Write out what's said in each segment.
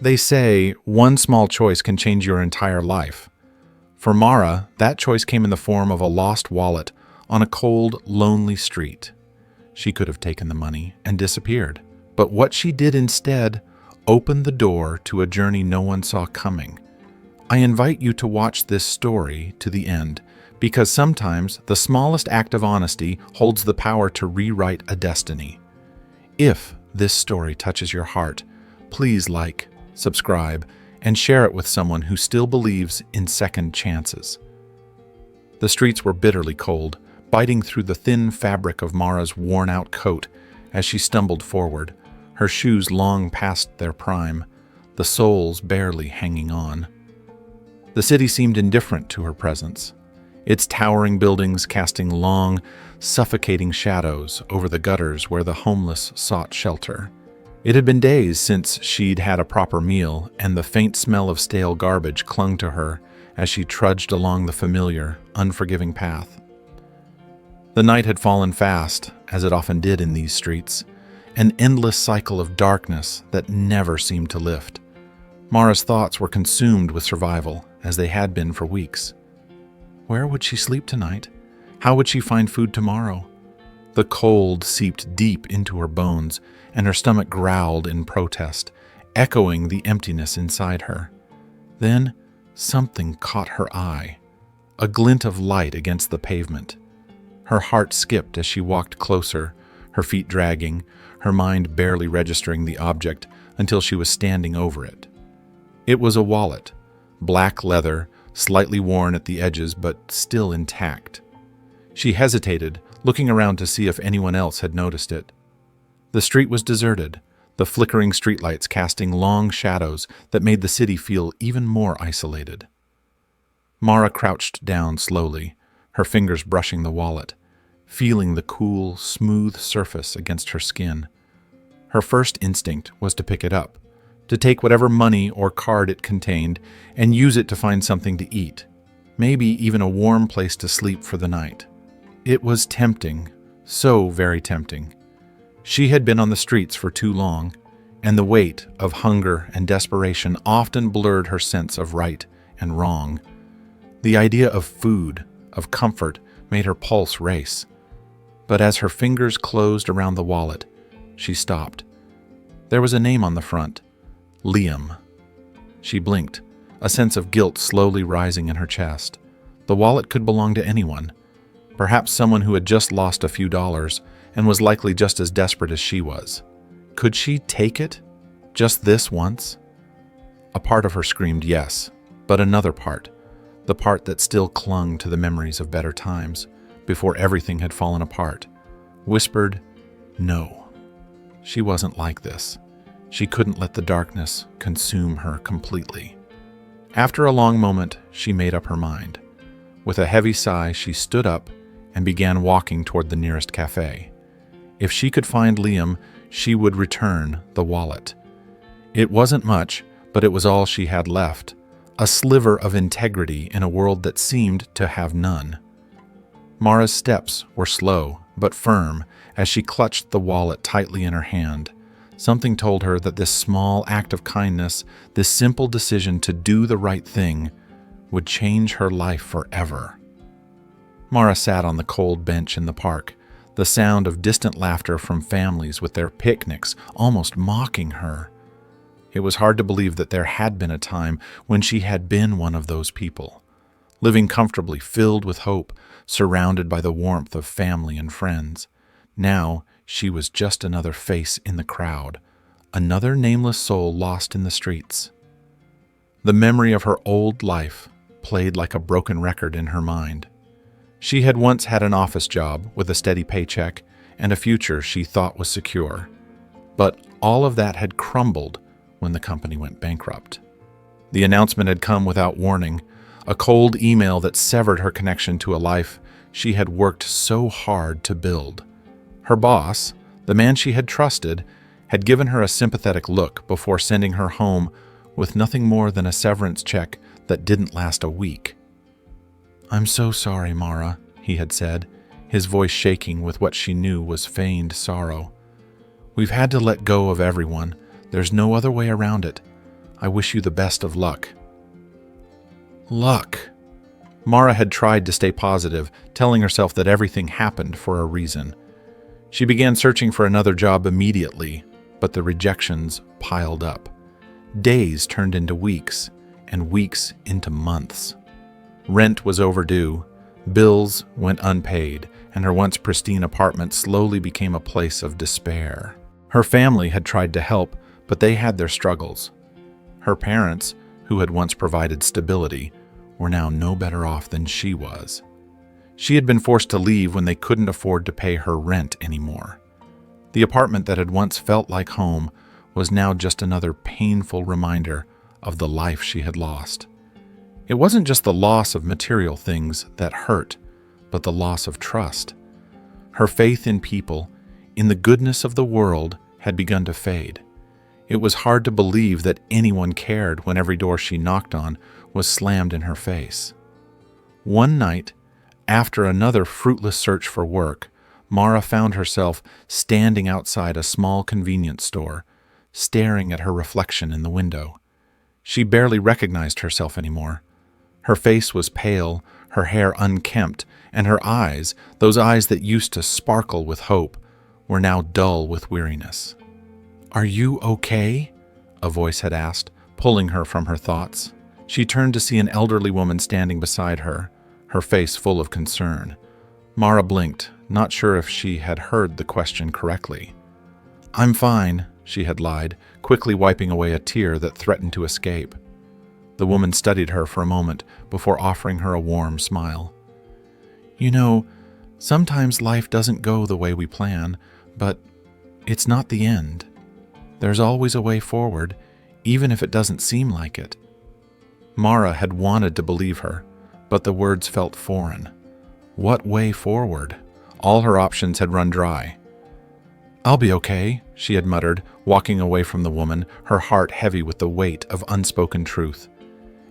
They say one small choice can change your entire life. For Mara, that choice came in the form of a lost wallet on a cold, lonely street. She could have taken the money and disappeared, but what she did instead opened the door to a journey no one saw coming. I invite you to watch this story to the end, because sometimes the smallest act of honesty holds the power to rewrite a destiny. If this story touches your heart, please like, subscribe, and share it with someone who still believes in second chances. The streets were bitterly cold, biting through the thin fabric of Mara's worn-out coat as she stumbled forward, her shoes long past their prime, the soles barely hanging on. The city seemed indifferent to her presence, its towering buildings casting long, suffocating shadows over the gutters where the homeless sought shelter. It had been days since she'd had a proper meal, and the faint smell of stale garbage clung to her as she trudged along the familiar, unforgiving path. The night had fallen fast, as it often did in these streets, an endless cycle of darkness that never seemed to lift. Mara's thoughts were consumed with survival, as they had been for weeks. Where would she sleep tonight? How would she find food tomorrow? The cold seeped deep into her bones, and her stomach growled in protest, echoing the emptiness inside her. Then something caught her eye, a glint of light against the pavement. Her heart skipped as she walked closer, her feet dragging, her mind barely registering the object until she was standing over it. It was a wallet, black leather, slightly worn at the edges but still intact. She hesitated, looking around to see if anyone else had noticed it. The street was deserted, the flickering streetlights casting long shadows that made the city feel even more isolated. Mara crouched down slowly, her fingers brushing the wallet, feeling the cool, smooth surface against her skin. Her first instinct was to pick it up, to take whatever money or card it contained and use it to find something to eat, maybe even a warm place to sleep for the night. It was tempting, so very tempting. She had been on the streets for too long, and the weight of hunger and desperation often blurred her sense of right and wrong. The idea of food, of comfort, made her pulse race. But as her fingers closed around the wallet, she stopped. There was a name on the front, Liam. She blinked, a sense of guilt slowly rising in her chest. The wallet could belong to anyone, perhaps someone who had just lost a few dollars and was likely just as desperate as she was. Could she take it? Just this once? A part of her screamed yes, but another part, the part that still clung to the memories of better times, before everything had fallen apart, whispered no. She wasn't like this. She couldn't let the darkness consume her completely. After a long moment, she made up her mind. With a heavy sigh, she stood up and began walking toward the nearest cafe. If she could find Liam, she would return the wallet. It wasn't much, but it was all she had left, a sliver of integrity in a world that seemed to have none. Mara's steps were slow but firm as she clutched the wallet tightly in her hand. Something told her that this small act of kindness, this simple decision to do the right thing, would change her life forever. Mara sat on the cold bench in the park, the sound of distant laughter from families with their picnics almost mocking her. It was hard to believe that there had been a time when she had been one of those people, living comfortably, filled with hope, surrounded by the warmth of family and friends. Now she was just another face in the crowd, another nameless soul lost in the streets. The memory of her old life played like a broken record in her mind. She had once had an office job with a steady paycheck and a future she thought was secure. But all of that had crumbled when the company went bankrupt. The announcement had come without warning, a cold email that severed her connection to a life she had worked so hard to build. Her boss, the man she had trusted, had given her a sympathetic look before sending her home with nothing more than a severance check that didn't last a week. "I'm so sorry, Mara," he had said, his voice shaking with what she knew was feigned sorrow. "We've had to let go of everyone. There's no other way around it. I wish you the best of luck." Luck. Mara had tried to stay positive, telling herself that everything happened for a reason. She began searching for another job immediately, but the rejections piled up. Days turned into weeks, and weeks into months. Rent was overdue, bills went unpaid, and her once pristine apartment slowly became a place of despair. Her family had tried to help, but they had their struggles. Her parents, who had once provided stability, were now no better off than she was. She had been forced to leave when they couldn't afford to pay her rent anymore. The apartment that had once felt like home was now just another painful reminder of the life she had lost. It wasn't just the loss of material things that hurt, but the loss of trust. Her faith in people, in the goodness of the world, had begun to fade. It was hard to believe that anyone cared when every door she knocked on was slammed in her face. One night, after another fruitless search for work, Mara found herself standing outside a small convenience store, staring at her reflection in the window. She barely recognized herself anymore. Her face was pale, her hair unkempt, and her eyes, those eyes that used to sparkle with hope, were now dull with weariness. "Are you okay?" a voice had asked, pulling her from her thoughts. She turned to see an elderly woman standing beside her, her face full of concern. Mara blinked, not sure if she had heard the question correctly. "I'm fine," she had lied, quickly wiping away a tear that threatened to escape. The woman studied her for a moment before offering her a warm smile. "You know, sometimes life doesn't go the way we plan, but it's not the end. There's always a way forward, even if it doesn't seem like it." Mara had wanted to believe her, but the words felt foreign. What way forward? All her options had run dry. "I'll be okay," she had muttered, walking away from the woman, her heart heavy with the weight of unspoken truth.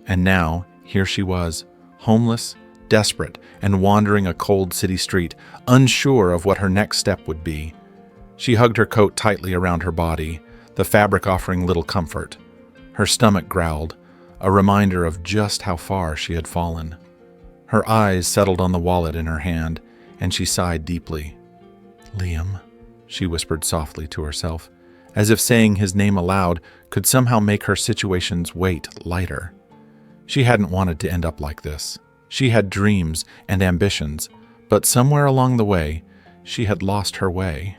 And now, here she was, homeless, desperate, and wandering a cold city street, unsure of what her next step would be. She hugged her coat tightly around her body, the fabric offering little comfort. Her stomach growled, a reminder of just how far she had fallen. Her eyes settled on the wallet in her hand, and she sighed deeply. "Liam," she whispered softly to herself, as if saying his name aloud could somehow make her situation's weight lighter. She hadn't wanted to end up like this. She had dreams and ambitions, but somewhere along the way, she had lost her way.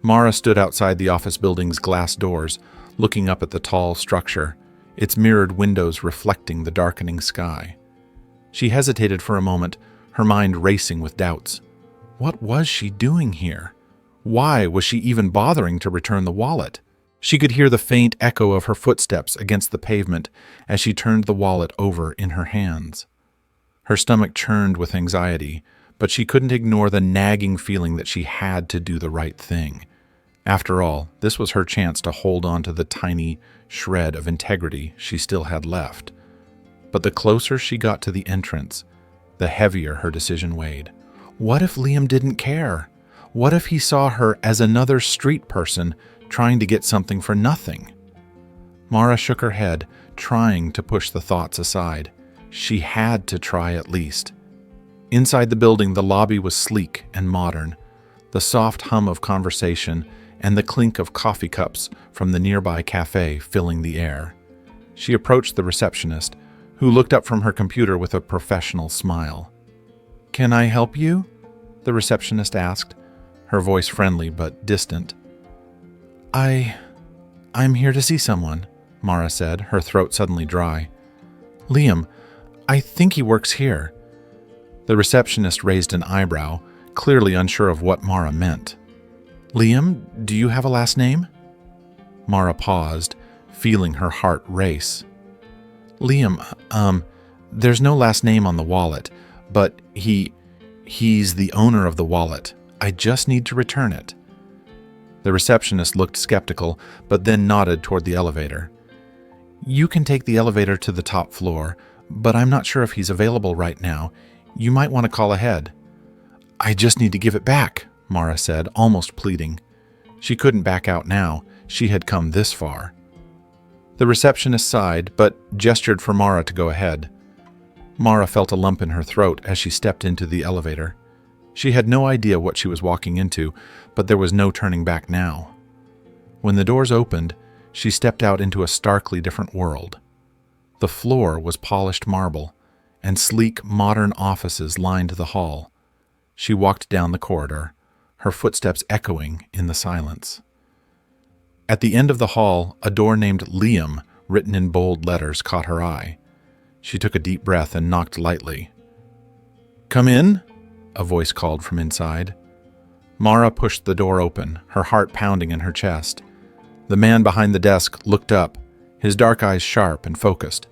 Mara stood outside the office building's glass doors, looking up at the tall structure, its mirrored windows reflecting the darkening sky. She hesitated for a moment, her mind racing with doubts. What was she doing here? Why was she even bothering to return the wallet? She could hear the faint echo of her footsteps against the pavement as she turned the wallet over in her hands. Her stomach churned with anxiety, but she couldn't ignore the nagging feeling that she had to do the right thing. After all, this was her chance to hold on to the tiny shred of integrity she still had left. But the closer she got to the entrance, the heavier her decision weighed. What if Liam didn't care? What if he saw her as another street person trying to get something for nothing? Mara shook her head, trying to push the thoughts aside. She had to try at least. Inside the building, the lobby was sleek and modern, the soft hum of conversation and the clink of coffee cups from the nearby cafe filling the air. She approached the receptionist, who looked up from her computer with a professional smile. "Can I help you?" the receptionist asked, her voice friendly but distant. I'm here to see someone," Mara said, her throat suddenly dry. "Liam, I think he works here." The receptionist raised an eyebrow, clearly unsure of what Mara meant. "Liam, do you have a last name?" Mara paused, feeling her heart race. "Liam, there's no last name on the wallet, but he's the owner of the wallet. I just need to return it." The receptionist looked skeptical, but then nodded toward the elevator. "You can take the elevator to the top floor, but I'm not sure if he's available right now. You might want to call ahead." "I just need to give it back," Mara said, almost pleading. She couldn't back out now. She had come this far. The receptionist sighed, but gestured for Mara to go ahead. Mara felt a lump in her throat as she stepped into the elevator. She had no idea what she was walking into, but there was no turning back now. When the doors opened, she stepped out into a starkly different world. The floor was polished marble, and sleek, modern offices lined the hall. She walked down the corridor, her footsteps echoing in the silence. At the end of the hall, a door named Liam, written in bold letters, caught her eye. She took a deep breath and knocked lightly. "Come in," a voice called from inside. Mara pushed the door open, her heart pounding in her chest. The man behind the desk looked up, his dark eyes sharp and focused.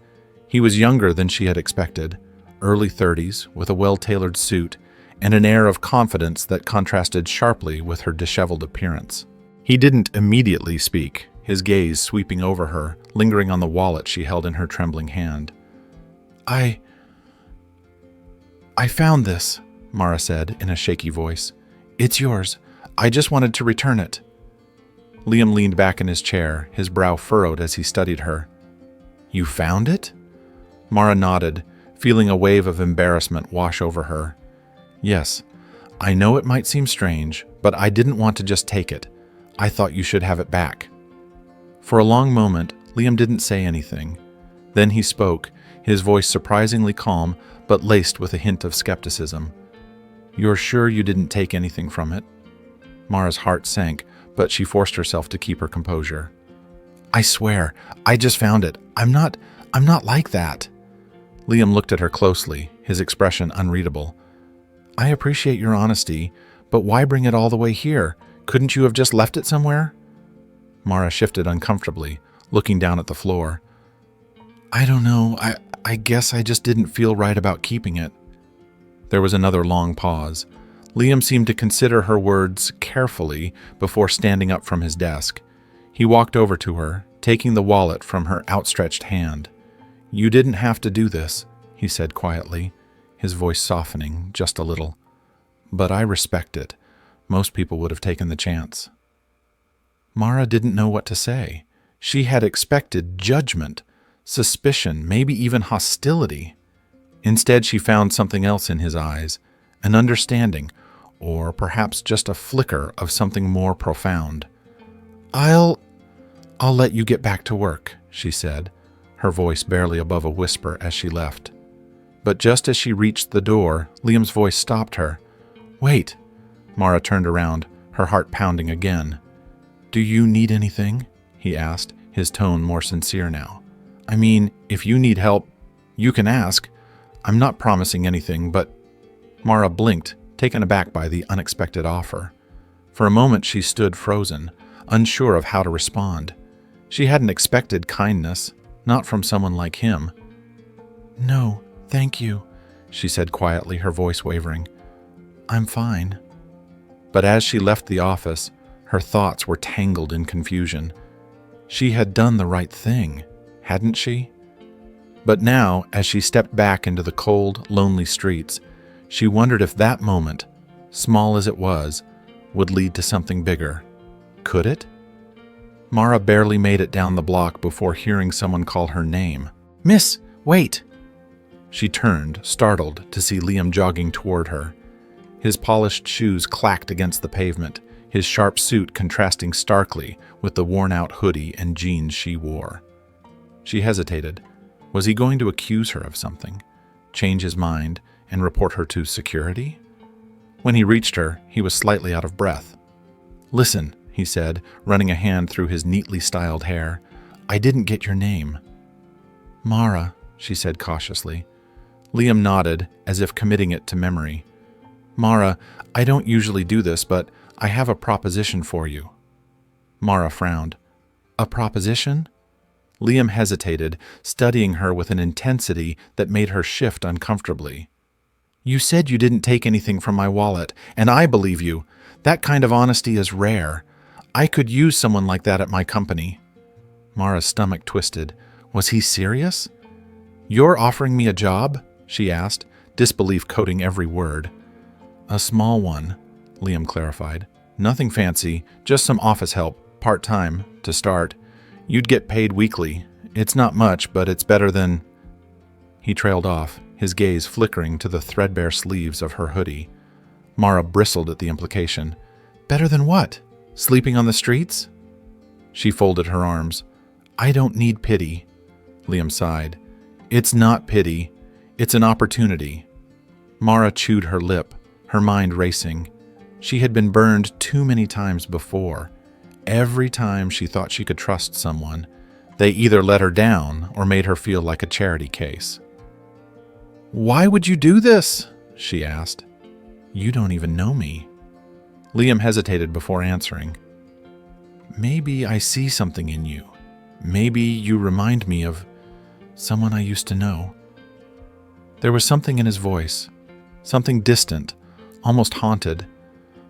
He was younger than she had expected, early 30s, with a well-tailored suit and an air of confidence that contrasted sharply with her disheveled appearance. He didn't immediately speak, his gaze sweeping over her, lingering on the wallet she held in her trembling hand. I found this," Mara said in a shaky voice. "It's yours. I just wanted to return it." Liam leaned back in his chair, his brow furrowed as he studied her. "You found it?" Mara nodded, feeling a wave of embarrassment wash over her. "Yes, I know it might seem strange, but I didn't want to just take it. I thought you should have it back." For a long moment, Liam didn't say anything. Then he spoke, his voice surprisingly calm, but laced with a hint of skepticism. "You're sure you didn't take anything from it?" Mara's heart sank, but she forced herself to keep her composure. "I swear, I just found it. I'm not like that." Liam looked at her closely, his expression unreadable. "I appreciate your honesty, but why bring it all the way here? Couldn't you have just left it somewhere?" Mara shifted uncomfortably, looking down at the floor. "I don't know. I guess I just didn't feel right about keeping it." There was another long pause. Liam seemed to consider her words carefully before standing up from his desk. He walked over to her, taking the wallet from her outstretched hand. "You didn't have to do this," he said quietly, his voice softening just a little. "But I respect it. Most people would have taken the chance." Mara didn't know what to say. She had expected judgment, suspicion, maybe even hostility. Instead, she found something else in his eyes, an understanding, or perhaps just a flicker of something more profound. I'll let you get back to work," she said, her voice barely above a whisper as she left. But just as she reached the door, Liam's voice stopped her. "Wait." Mara turned around, her heart pounding again. "Do you need anything?" he asked, his tone more sincere now. "I mean, if you need help, you can ask. I'm not promising anything, but—" Mara blinked, taken aback by the unexpected offer. For a moment she stood frozen, unsure of how to respond. She hadn't expected kindness, not from someone like him. "No, thank you," she said quietly, her voice wavering. "I'm fine." But as she left the office, her thoughts were tangled in confusion. She had done the right thing, hadn't she? But now, as she stepped back into the cold, lonely streets, she wondered if that moment, small as it was, would lead to something bigger. Could it? Mara barely made it down the block before hearing someone call her name. "Miss, wait!" She turned, startled, to see Liam jogging toward her. His polished shoes clacked against the pavement, his sharp suit contrasting starkly with the worn-out hoodie and jeans she wore. She hesitated. Was he going to accuse her of something, change his mind, and report her to security? When he reached her, he was slightly out of breath. "Listen," he said, running a hand through his neatly styled hair. "I didn't get your name." "Mara," she said cautiously. Liam nodded, as if committing it to memory. "Mara, I don't usually do this, but I have a proposition for you." Mara frowned. "A proposition?" Liam hesitated, studying her with an intensity that made her shift uncomfortably. "You said you didn't take anything from my wallet, and I believe you. That kind of honesty is rare. I could use someone like that at my company." Mara's stomach twisted. Was he serious? "You're offering me a job?" she asked, disbelief coating every word. "A small one," Liam clarified. "Nothing fancy, just some office help, part-time, to start. You'd get paid weekly, It's not much, but it's better than... He trailed off, his gaze flickering to the threadbare sleeves of her hoodie. Mara bristled at the implication. Better than what? Sleeping on the streets? She folded her arms. I don't need pity. Liam sighed. It's not pity. It's an opportunity. Mara chewed her lip, her mind racing. She had been burned too many times before. Every time she thought she could trust someone, they either let her down or made her feel like a charity case. Why would you do this? She asked. You don't even know me. Liam hesitated before answering. Maybe I see something in you. Maybe you remind me of someone I used to know. There was something in his voice, something distant, almost haunted.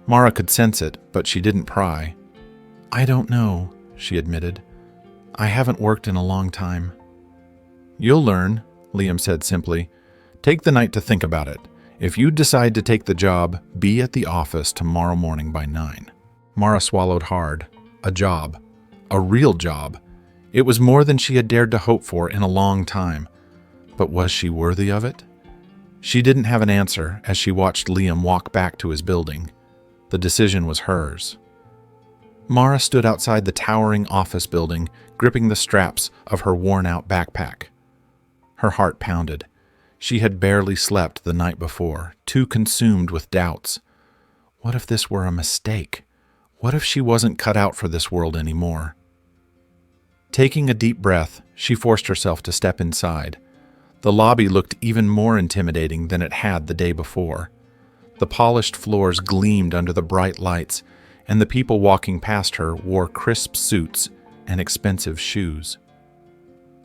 Mara could sense it, but she didn't pry. I don't know, she admitted. I haven't worked in a long time. You'll learn, Liam said simply. Take the night to think about it. If you decide to take the job, be at the office tomorrow morning by 9. Mara swallowed hard. A job. A real job. It was more than she had dared to hope for in a long time. But was she worthy of it? She didn't have an answer as she watched Liam walk back to his building. The decision was hers. Mara stood outside the towering office building, gripping the straps of her worn-out backpack. Her heart pounded. She had barely slept the night before, too consumed with doubts. What if this were a mistake? What if she wasn't cut out for this world anymore? Taking a deep breath, she forced herself to step inside. The lobby looked even more intimidating than it had the day before. The polished floors gleamed under the bright lights, and the people walking past her wore crisp suits and expensive shoes.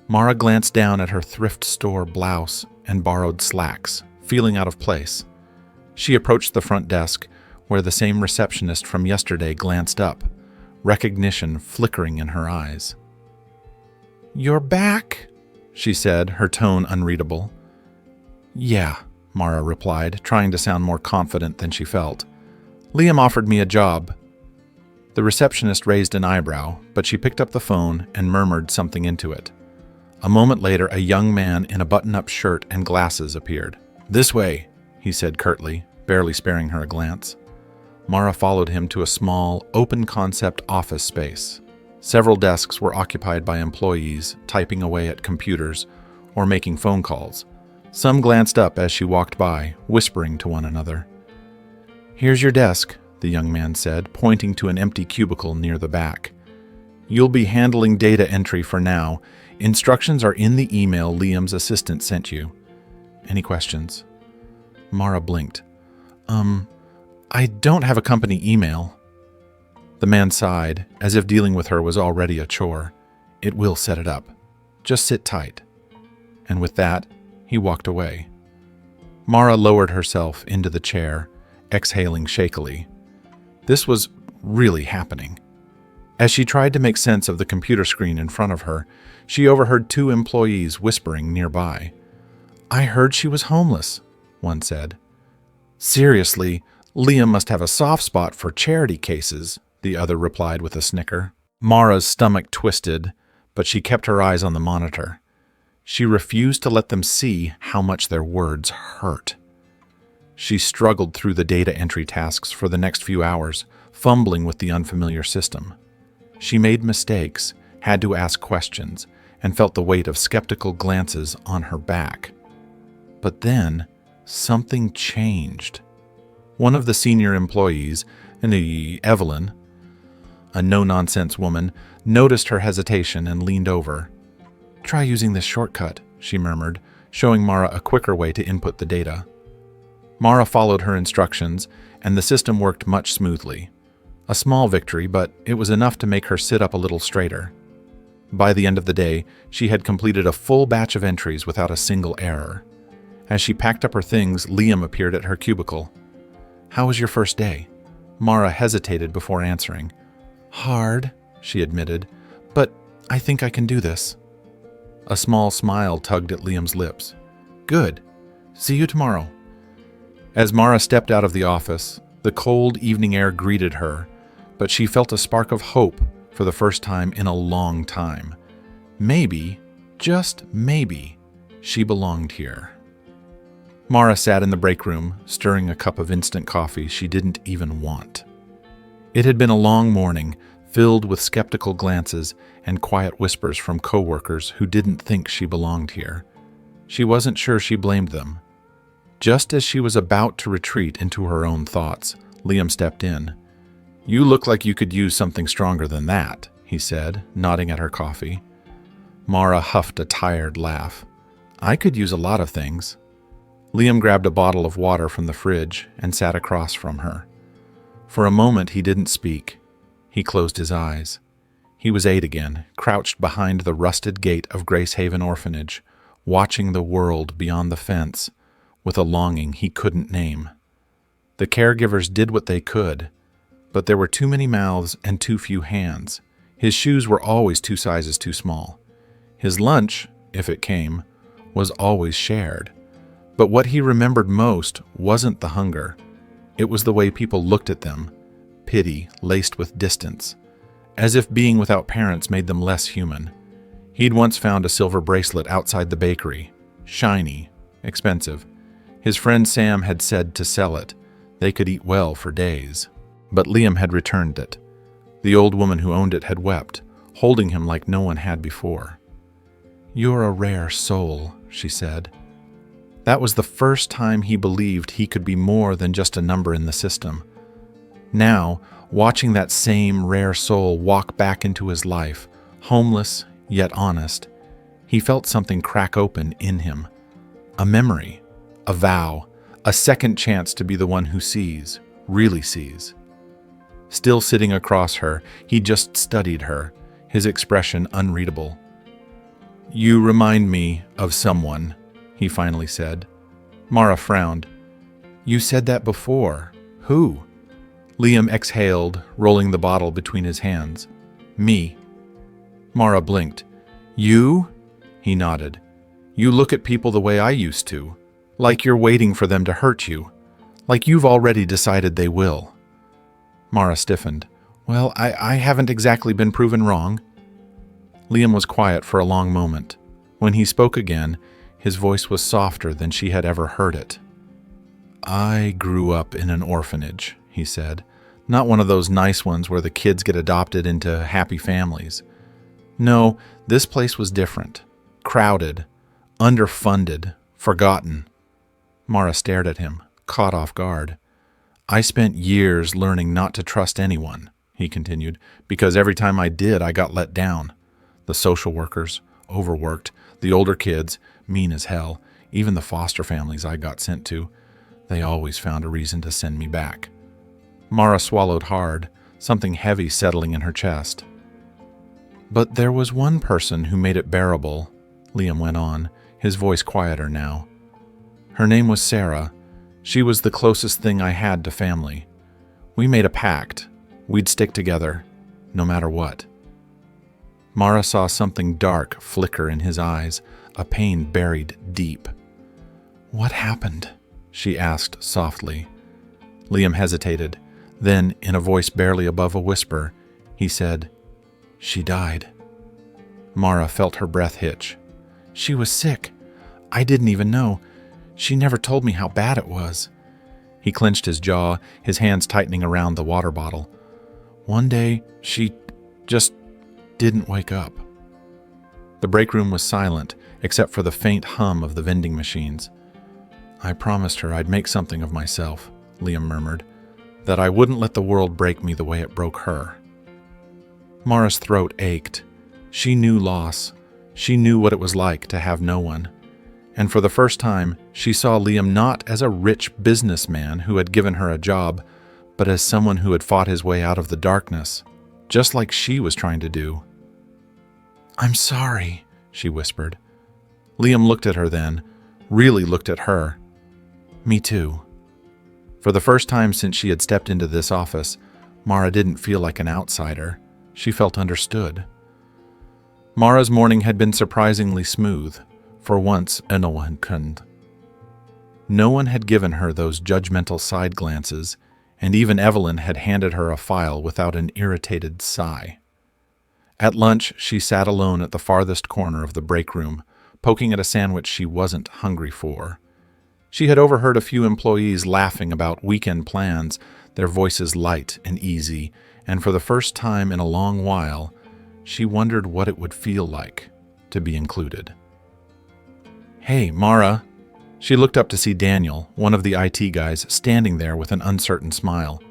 Mara glanced down at her thrift store blouse and borrowed slacks, feeling out of place. She approached the front desk, where the same receptionist from yesterday glanced up, recognition flickering in her eyes. You're back, she said, her tone unreadable. Yeah, Mara replied, trying to sound more confident than she felt. Liam offered me a job. The receptionist raised an eyebrow, but she picked up the phone and murmured something into it. A moment later, a young man in a button-up shirt and glasses appeared. This way, he said curtly, barely sparing her a glance. Mara followed him to a small, open-concept office space. Several desks were occupied by employees typing away at computers or making phone calls. Some glanced up as she walked by, whispering to one another. Here's your desk, the young man said, pointing to an empty cubicle near the back. You'll be handling data entry for now. Instructions are in the email Liam's assistant sent you. Any questions? Mara blinked. I don't have a company email. The man sighed, as if dealing with her was already a chore. It will set it up. Just sit tight. And with that, he walked away. Mara lowered herself into the chair, exhaling shakily. This was really happening. As she tried to make sense of the computer screen in front of her, she overheard two employees whispering nearby. I heard she was homeless, one said. Seriously, Liam must have a soft spot for charity cases, the other replied with a snicker. Mara's stomach twisted, but she kept her eyes on the monitor. She refused to let them see how much their words hurt. She struggled through the data entry tasks for the next few hours, fumbling with the unfamiliar system. She made mistakes, had to ask questions, and felt the weight of skeptical glances on her back. But then, something changed. One of the senior employees, Evelyn, a no-nonsense woman, noticed her hesitation and leaned over. Try using this shortcut, she murmured, showing Mara a quicker way to input the data. Mara followed her instructions, and the system worked much smoothly. A small victory, but it was enough to make her sit up a little straighter. By the end of the day, she had completed a full batch of entries without a single error. As she packed up her things, Liam appeared at her cubicle. How was your first day? Mara hesitated before answering. Hard, she admitted, but I think I can do this. A small smile tugged at Liam's lips. Good. See you tomorrow. As Mara stepped out of the office, the cold evening air greeted her, but she felt a spark of hope for the first time in a long time. Maybe just maybe, she belonged here. Mara sat in the break room, stirring a cup of instant coffee she didn't even want. It had been a long morning, filled with skeptical glances and quiet whispers from coworkers who didn't think she belonged here. She wasn't sure she blamed them. Just as she was about to retreat into her own thoughts, Liam stepped in. "You look like you could use something stronger than that," he said, nodding at her coffee. Mara huffed a tired laugh. "I could use a lot of things." Liam grabbed a bottle of water from the fridge and sat across from her. For a moment he didn't speak. He closed his eyes. He was 8 again, crouched behind the rusted gate of Grace Haven Orphanage, watching the world beyond the fence, with a longing he couldn't name. The caregivers did what they could, but there were too many mouths and too few hands. His shoes were always 2 sizes too small. His lunch, if it came, was always shared. But what he remembered most wasn't the hunger. It was the way people looked at them, pity laced with distance, as if being without parents made them less human. He'd once found a silver bracelet outside the bakery, shiny, expensive. His friend Sam had said to sell it. They could eat well for days. But Liam had returned it. The old woman who owned it had wept, holding him like no one had before. "You're a rare soul," she said. That was the first time he believed he could be more than just a number in the system. Now, watching that same rare soul walk back into his life, homeless yet honest, he felt something crack open in him. A memory, a vow, a second chance to be the one who sees, really sees. Still sitting across her, he just studied her, his expression unreadable. "You remind me of someone," he finally said. Mara frowned. "You said that before. Who?" Liam exhaled, rolling the bottle between his hands. "Me." Mara blinked. "You?" He nodded. "You look at people the way I used to, like you're waiting for them to hurt you, like you've already decided they will." Mara stiffened. "Well, I haven't exactly been proven wrong." Liam was quiet for a long moment. When he spoke again, his voice was softer than she had ever heard it. "I grew up in an orphanage," he said. "Not one of those nice ones where the kids get adopted into happy families. No, this place was different. Crowded, underfunded, forgotten." Mara stared at him, caught off guard. "I spent years learning not to trust anyone," he continued, "because every time I did, I got let down. The social workers, overworked, the older kids, mean as hell, even the foster families I got sent to, they always found a reason to send me back." Mara swallowed hard, something heavy settling in her chest. "But there was one person who made it bearable," Liam went on, his voice quieter now. "Her name was Sarah. She was the closest thing I had to family. We made a pact. We'd stick together, no matter what." Mara saw something dark flicker in his eyes, a pain buried deep. "What happened?" she asked softly. Liam hesitated. Then, in a voice barely above a whisper, he said, "She died." Mara felt her breath hitch. "She was sick. I didn't even know. She never told me how bad it was." He clenched his jaw, his hands tightening around the water bottle. "One day, she just didn't wake up." The break room was silent, except for the faint hum of the vending machines. "I promised her I'd make something of myself," Liam murmured, "that I wouldn't let the world break me the way it broke her." Mara's throat ached. She knew loss. She knew what it was like to have no one. And for the first time, she saw Liam not as a rich businessman who had given her a job, but as someone who had fought his way out of the darkness, just like she was trying to do. "I'm sorry," she whispered. Liam looked at her then, really looked at her. "Me too." For the first time since she had stepped into this office, Mara didn't feel like an outsider. She felt understood. Mara's morning had been surprisingly smooth. For once, no one couldn't. No one had given her those judgmental side glances, and even Evelyn had handed her a file without an irritated sigh. At lunch, she sat alone at the farthest corner of the break room, poking at a sandwich she wasn't hungry for. She had overheard a few employees laughing about weekend plans, their voices light and easy, and for the first time in a long while, she wondered what it would feel like to be included. "Hey, Mara." She looked up to see Daniel, one of the IT guys, standing there with an uncertain smile.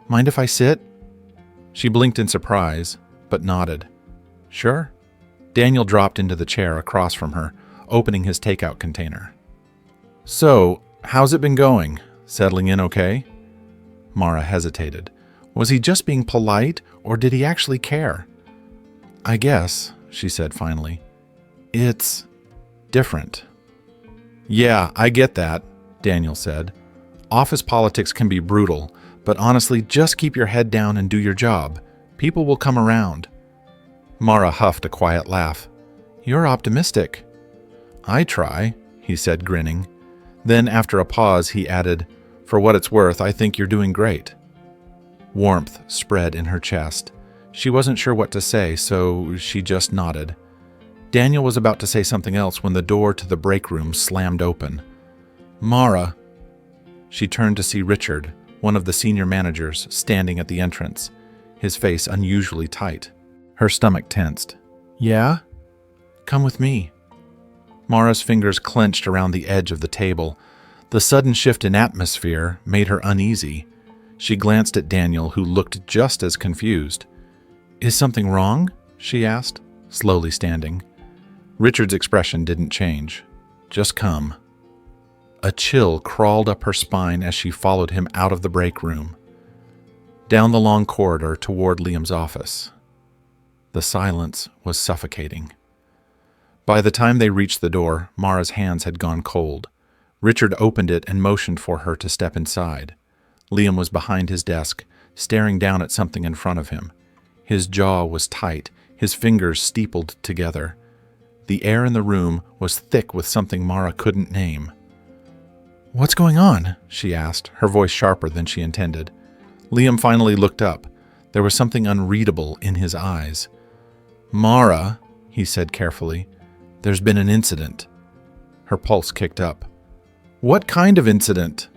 "Mind if I sit?" She blinked in surprise, but nodded. "Sure." Daniel dropped into the chair across from her, opening his takeout container. "So, how's it been going? Settling in okay?" Mara hesitated. Was he just being polite, or did he actually care? "I guess," she said finally. "It's different." "Yeah, I get that," Daniel said. "Office politics can be brutal, but honestly, just keep your head down and do your job. People will come around." Mara huffed a quiet laugh. "You're optimistic." "I try," he said, grinning. Then, after a pause, he added, "For what it's worth, I think you're doing great." Warmth spread in her chest. She wasn't sure what to say, so she just nodded. Daniel was about to say something else when the door to the break room slammed open. "Mara." She turned to see Richard, one of the senior managers, standing at the entrance, his face unusually tight. Her stomach tensed. "Yeah?" "Come with me." Mara's fingers clenched around the edge of the table. The sudden shift in atmosphere made her uneasy. She glanced at Daniel, who looked just as confused. "Is something wrong?" she asked, slowly standing. Richard's expression didn't change. "Just come." A chill crawled up her spine as she followed him out of the break room, down the long corridor toward Liam's office. The silence was suffocating. By the time they reached the door, Mara's hands had gone cold. Richard opened it and motioned for her to step inside. Liam was behind his desk, staring down at something in front of him. His jaw was tight, his fingers steepled together. The air in the room was thick with something Mara couldn't name. "What's going on?" she asked, her voice sharper than she intended. Liam finally looked up. There was something unreadable in his eyes. "Mara," he said carefully, "there's been an incident." Her pulse kicked up. "What kind of incident?"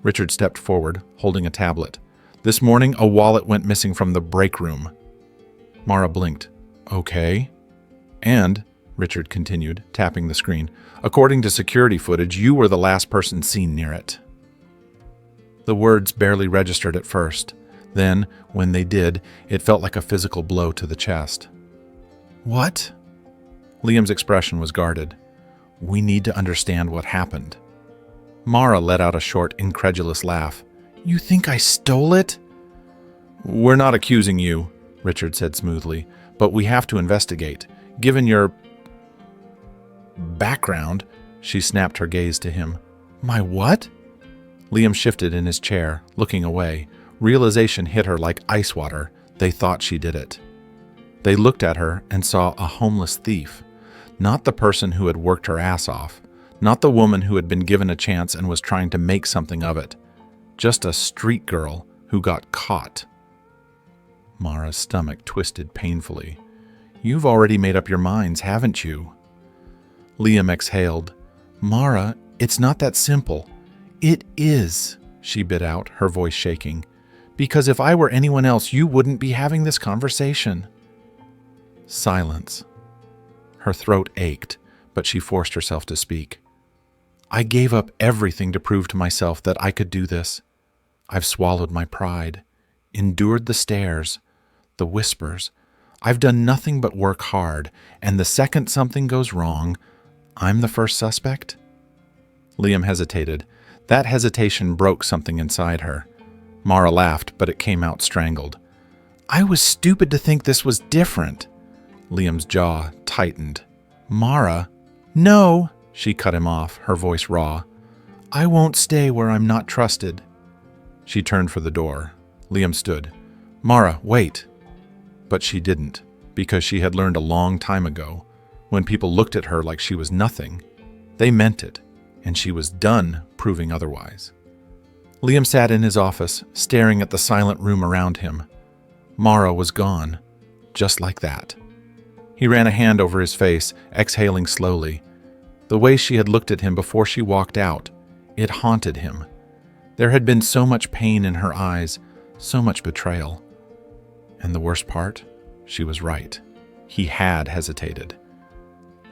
Richard stepped forward, holding a tablet. "This morning, a wallet went missing from the break room." Mara blinked. "Okay." "And," Richard continued, tapping the screen, "according to security footage, you were the last person seen near it." The words barely registered at first. Then, when they did, it felt like a physical blow to the chest. "What?" Liam's expression was guarded. "We need to understand what happened." Mara let out a short, incredulous laugh. "You think I stole it?" "We're not accusing you," Richard said smoothly, "but we have to investigate. Given your background," she snapped her gaze to him. "My what?" Liam shifted in his chair, looking away. Realization hit her like ice water. They thought she did it. They looked at her and saw a homeless thief. Not the person who had worked her ass off. Not the woman who had been given a chance and was trying to make something of it. Just a street girl who got caught. Mara's stomach twisted painfully. "You've already made up your minds, haven't you?" Liam exhaled. "Mara, it's not that simple." "It is," she bit out, her voice shaking. "Because if I were anyone else, you wouldn't be having this conversation." Silence. Her throat ached, but she forced herself to speak. "I gave up everything to prove to myself that I could do this. I've swallowed my pride, endured the stares, the whispers. I've done nothing but work hard, and the second something goes wrong, I'm the first suspect?" Liam hesitated. That hesitation broke something inside her. Mara laughed, but it came out strangled. "I was stupid to think this was different." Liam's jaw tightened. "Mara." "No," she cut him off, her voice raw. "I won't stay where I'm not trusted." She turned for the door. Liam stood. "Mara, wait." But she didn't, because she had learned a long time ago, when people looked at her like she was nothing, they meant it, and she was done proving otherwise. Liam sat in his office, staring at the silent room around him. Mara was gone. just like that. He ran a hand over his face, exhaling slowly. The way she had looked at him before she walked out, it haunted him. There had been so much pain in her eyes, so much betrayal. And the worst part, she was right. He had hesitated.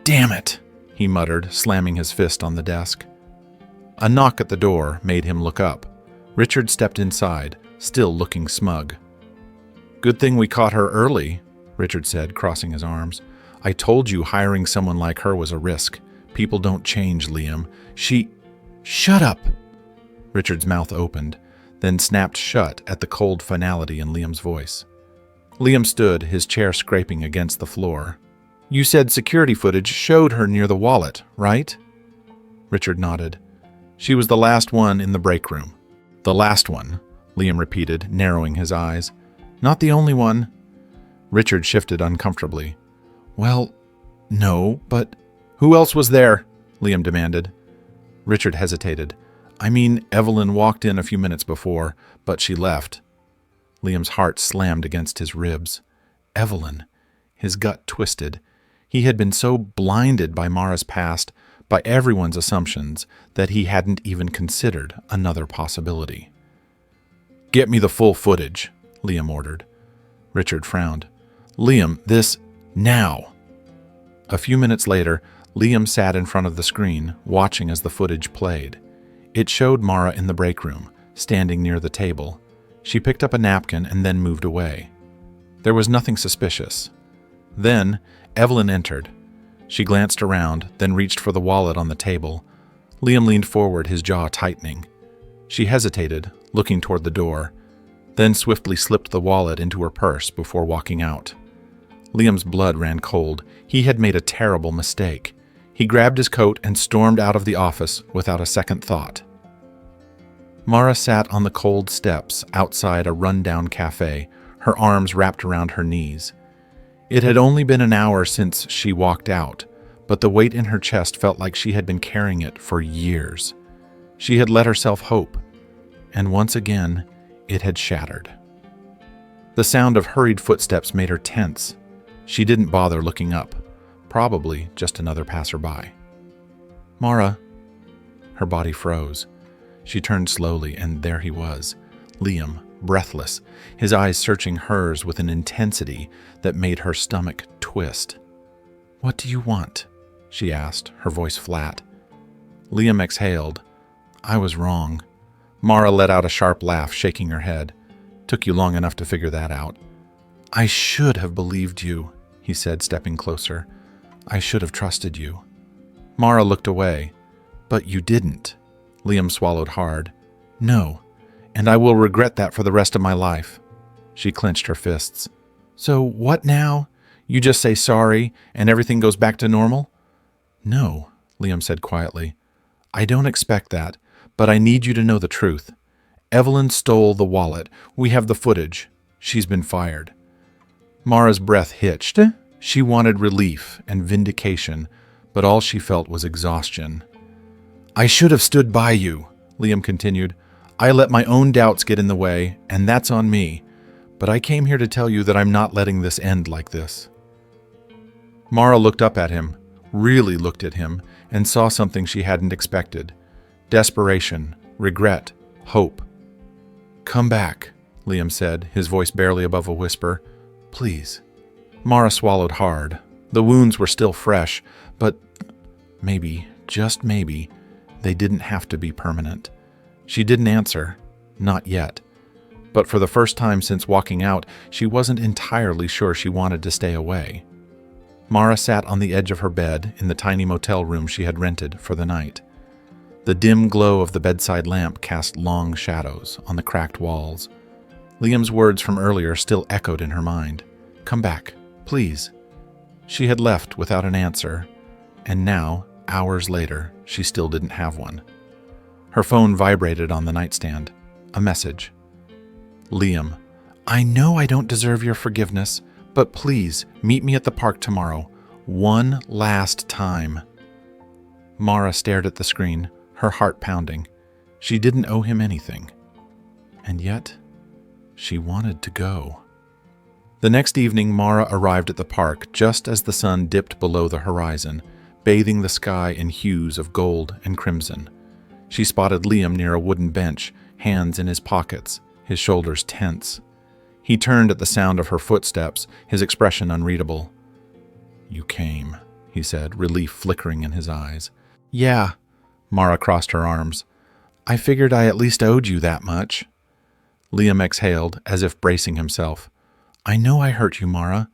"Damn it," he muttered, slamming his fist on the desk. A knock at the door made him look up. Richard stepped inside, still looking smug. "Good thing we caught her early," Richard said, crossing his arms. "I told you hiring someone like her was a risk. People don't change, Liam. Shut up!" Richard's mouth opened, then snapped shut at the cold finality in Liam's voice. Liam stood, his chair scraping against the floor. "You said security footage showed her near the wallet, right?" Richard nodded. "She was the last one in the break room." "The last one," Liam repeated, narrowing his eyes. "Not the only one." Richard shifted uncomfortably. "Well, no, but who else was there?" Liam demanded. Richard hesitated. "I mean, Evelyn walked in a few minutes before, but she left." Liam's heart slammed against his ribs. Evelyn. His gut twisted. He had been so blinded by Mara's past, by everyone's assumptions, that he hadn't even considered another possibility. "Get me the full footage," Liam ordered. Richard frowned. "Liam, this... now!" A few minutes later, Liam sat in front of the screen, watching as the footage played. It showed Mara in the break room, standing near the table. She picked up a napkin and then moved away. There was nothing suspicious. Then, Evelyn entered. She glanced around, then reached for the wallet on the table. Liam leaned forward, his jaw tightening. She hesitated, looking toward the door, then swiftly slipped the wallet into her purse before walking out. Liam's blood ran cold. He had made a terrible mistake. He grabbed his coat and stormed out of the office without a second thought. Mara sat on the cold steps outside a run-down cafe, her arms wrapped around her knees. It had only been an hour since she walked out, but the weight in her chest felt like she had been carrying it for years. She had let herself hope, and once again, it had shattered. The sound of hurried footsteps made her tense. She didn't bother looking up, probably just another passerby. "Mara." Her body froze. She turned slowly, and there he was, Liam, breathless, his eyes searching hers with an intensity that made her stomach twist. "What do you want?" she asked, her voice flat. Liam exhaled. "I was wrong." Mara let out a sharp laugh, shaking her head. "Took you long enough to figure that out." "I should have believed you," he said, stepping closer. "I should have trusted you." Mara looked away. "But you didn't." Liam swallowed hard. "No, and I will regret that for the rest of my life." She clenched her fists. "So what now? You just say sorry and everything goes back to normal?" "No," Liam said quietly. "I don't expect that, but I need you to know the truth. Evelyn stole the wallet. We have the footage. She's been fired." Mara's breath hitched. She wanted relief and vindication, but all she felt was exhaustion. "I should have stood by you," Liam continued. "I let my own doubts get in the way, and that's on me. But I came here to tell you that I'm not letting this end like this." Mara looked up at him, really looked at him, and saw something she hadn't expected. Desperation, regret, hope. "Come back," Liam said, his voice barely above a whisper. "Please." Mara swallowed hard. The wounds were still fresh, but maybe, just maybe, they didn't have to be permanent. She didn't answer. Not yet. But for the first time since walking out, she wasn't entirely sure she wanted to stay away. Mara sat on the edge of her bed in the tiny motel room she had rented for the night. The dim glow of the bedside lamp cast long shadows on the cracked walls. Liam's words from earlier still echoed in her mind. "Come back, please." She had left without an answer, and now, hours later, she still didn't have one. Her phone vibrated on the nightstand. A message. "Liam, I know I don't deserve your forgiveness, but please meet me at the park tomorrow. One last time." Mara stared at the screen, her heart pounding. She didn't owe him anything. And yet, she wanted to go. The next evening, Mara arrived at the park just as the sun dipped below the horizon, bathing the sky in hues of gold and crimson. She spotted Liam near a wooden bench, hands in his pockets, his shoulders tense. He turned at the sound of her footsteps, his expression unreadable. "You came," he said, relief flickering in his eyes. "Yeah." Mara crossed her arms. "I figured I at least owed you that much." Liam exhaled, as if bracing himself. "I know I hurt you, Mara.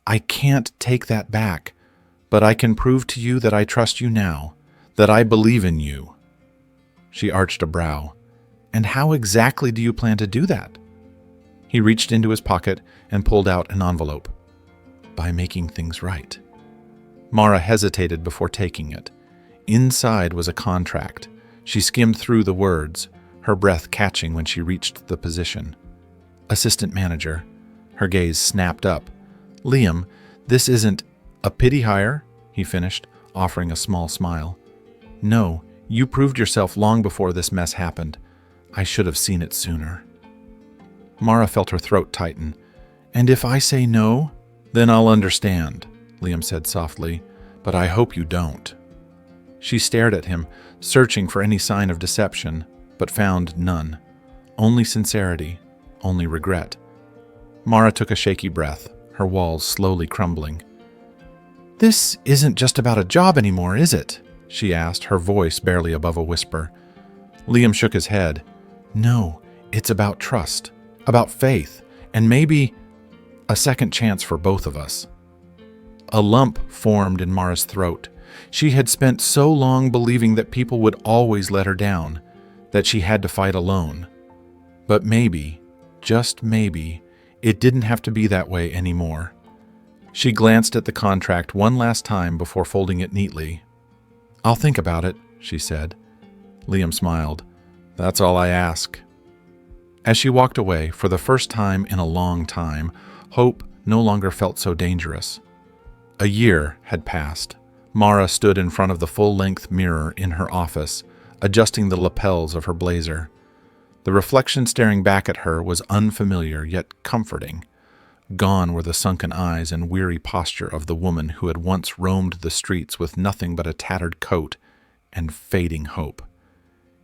I can't take that back. But I can prove to you that I trust you now, that I believe in you." She arched a brow. "And how exactly do you plan to do that?" He reached into his pocket and pulled out an envelope. "By making things right." Mara hesitated before taking it. Inside was a contract. She skimmed through the words, her breath catching when she reached the position. "Assistant manager." Her gaze snapped up. "Liam, this isn't a pity hire," he finished, offering a small smile. "No, you proved yourself long before this mess happened. I should have seen it sooner." Mara felt her throat tighten. "And if I say no?" "Then I'll understand," Liam said softly, "but I hope you don't." She stared at him, searching for any sign of deception, but found none. Only sincerity, only regret. Mara took a shaky breath, her walls slowly crumbling. "This isn't just about a job anymore, is it?" she asked, her voice barely above a whisper. Liam shook his head. "No, it's about trust, about faith, and maybe a second chance for both of us." A lump formed in Mara's throat. She had spent so long believing that people would always let her down, that she had to fight alone. But maybe, just maybe, it didn't have to be that way anymore. She glanced at the contract one last time before folding it neatly. "I'll think about it," she said. Liam smiled. "That's all I ask." As she walked away, for the first time in a long time, hope no longer felt so dangerous. A year had passed. Mara stood in front of the full-length mirror in her office, adjusting the lapels of her blazer. The reflection staring back at her was unfamiliar yet comforting. Gone were the sunken eyes and weary posture of the woman who had once roamed the streets with nothing but a tattered coat and fading hope.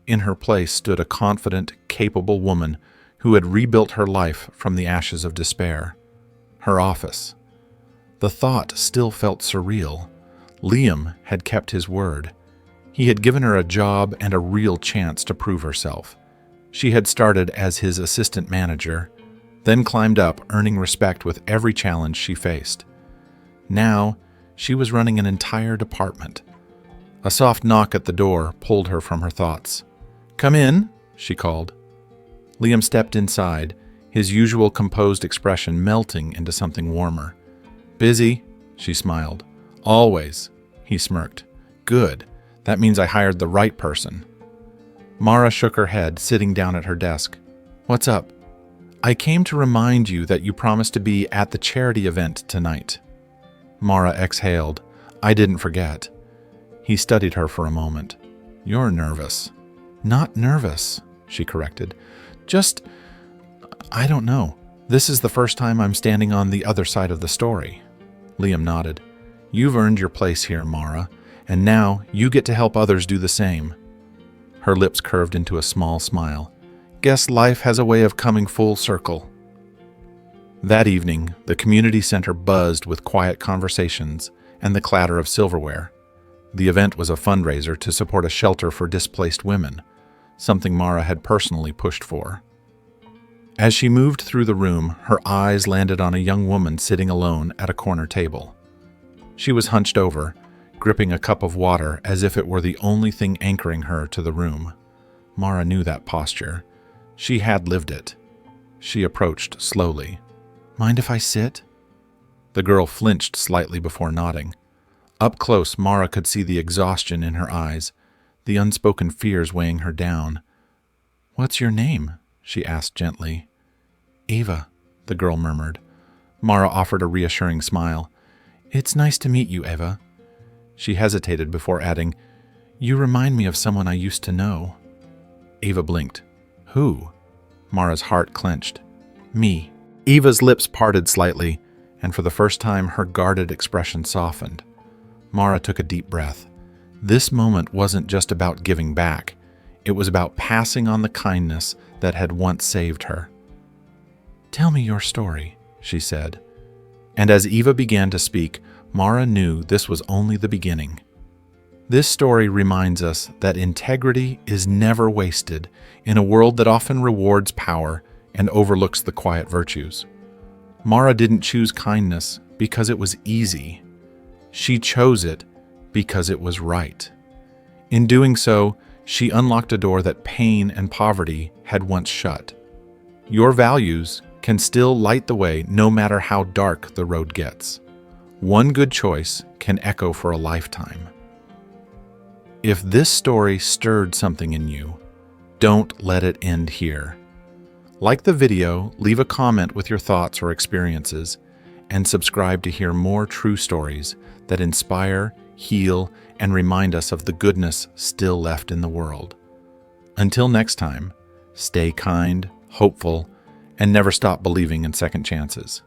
In her place stood a confident, capable woman who had rebuilt her life from the ashes of despair. Her office. The thought still felt surreal. Liam had kept his word. He had given her a job and a real chance to prove herself. She had started as his assistant manager, then climbed up, earning respect with every challenge she faced. Now, she was running an entire department. A soft knock at the door pulled her from her thoughts. "Come in," she called. Liam stepped inside, his usual composed expression melting into something warmer. "Busy?" she smiled. "Always," he smirked. "Good. That means I hired the right person." Mara shook her head, sitting down at her desk. "What's up?" "I came to remind you that you promised to be at the charity event tonight." Mara exhaled. "I didn't forget." He studied her for a moment. "You're nervous." "Not nervous," she corrected. I don't know. This is the first time I'm standing on the other side of the story." Liam nodded. "You've earned your place here, Mara, and now you get to help others do the same." Her lips curved into a small smile. "Guess life has a way of coming full circle." That evening, the community center buzzed with quiet conversations and the clatter of silverware. The event was a fundraiser to support a shelter for displaced women, something Mara had personally pushed for. As she moved through the room, her eyes landed on a young woman sitting alone at a corner table. She was hunched over, gripping a cup of water as if it were the only thing anchoring her to the room. Mara knew that posture. She had lived it. She approached slowly. "Mind if I sit?" The girl flinched slightly before nodding. Up close, Mara could see the exhaustion in her eyes, the unspoken fears weighing her down. "What's your name?" she asked gently. "Eva," the girl murmured. Mara offered a reassuring smile. "It's nice to meet you, Eva." She hesitated before adding, "You remind me of someone I used to know." Eva blinked. "Who?" Mara's heart clenched. "Me." Eva's lips parted slightly, and for the first time her guarded expression softened. Mara took a deep breath. This moment wasn't just about giving back. It was about passing on the kindness that had once saved her. "Tell me your story," she said. And as Eva began to speak, Mara knew this was only the beginning. This story reminds us that integrity is never wasted in a world that often rewards power and overlooks the quiet virtues. Mara didn't choose kindness because it was easy. She chose it because it was right. In doing so, she unlocked a door that pain and poverty had once shut. Your values can still light the way no matter how dark the road gets. One good choice can echo for a lifetime. If this story stirred something in you, don't let it end here. Like the video, leave a comment with your thoughts or experiences, and subscribe to hear more true stories that inspire, heal, and remind us of the goodness still left in the world. Until next time, stay kind, hopeful, and never stop believing in second chances.